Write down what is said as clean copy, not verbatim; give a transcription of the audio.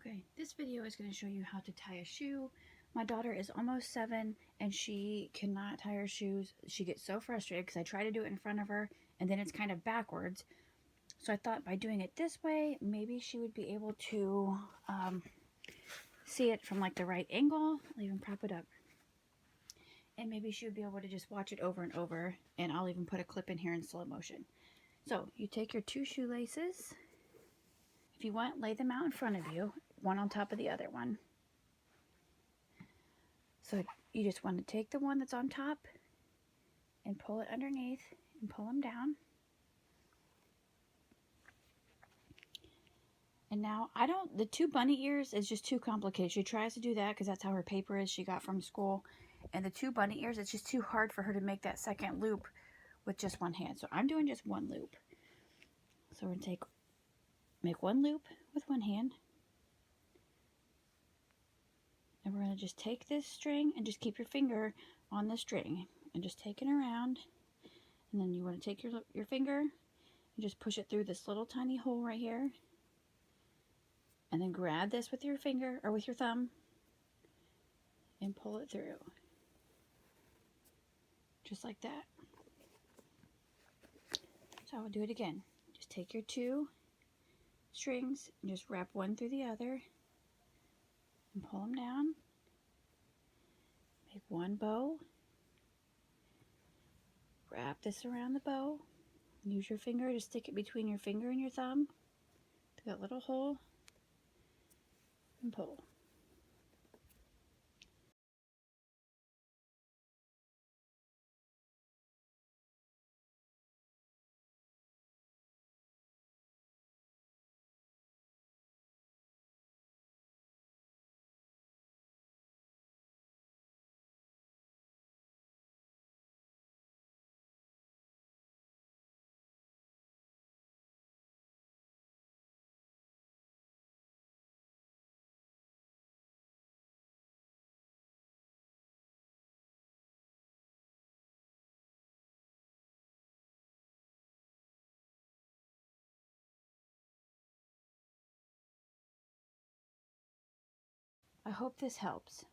Okay, this video is going to show you how to tie a shoe. My daughter is almost 7 and she cannot tie her shoes. She gets so frustrated because I try to do it in front of her and then it's kind of backwards. So I thought by doing it this way, maybe she would be able to see it from like the right angle. I'll even prop it up. And maybe she would be able to just watch it over and over, and I'll even put a clip in here in slow motion. So you take your 2 shoelaces. If you want, lay them out in front of you, one on top of the other one. So you just want to take the one that's on top and pull it underneath and pull them down. And now, the 2 bunny ears is just too complicated. She tries to do that because that's how her paper is she got from school. And the 2 bunny ears, it's just too hard for her to make that second loop with just one hand. So I'm doing just one loop. So we're going to make one loop with one hand. And we're going to just take this string and just keep your finger on the string and just take it around. And then you want to take your finger and just push it through this little tiny hole right here. And then grab this with your finger or with your thumb and pull it through. Just like that. So I will do it again. Just take your 2 strings and just wrap one through the other and pull them down. Make one bow. Wrap this around the bow. Use your finger to stick it between your finger and your thumb to that little hole and pull. I hope this helps.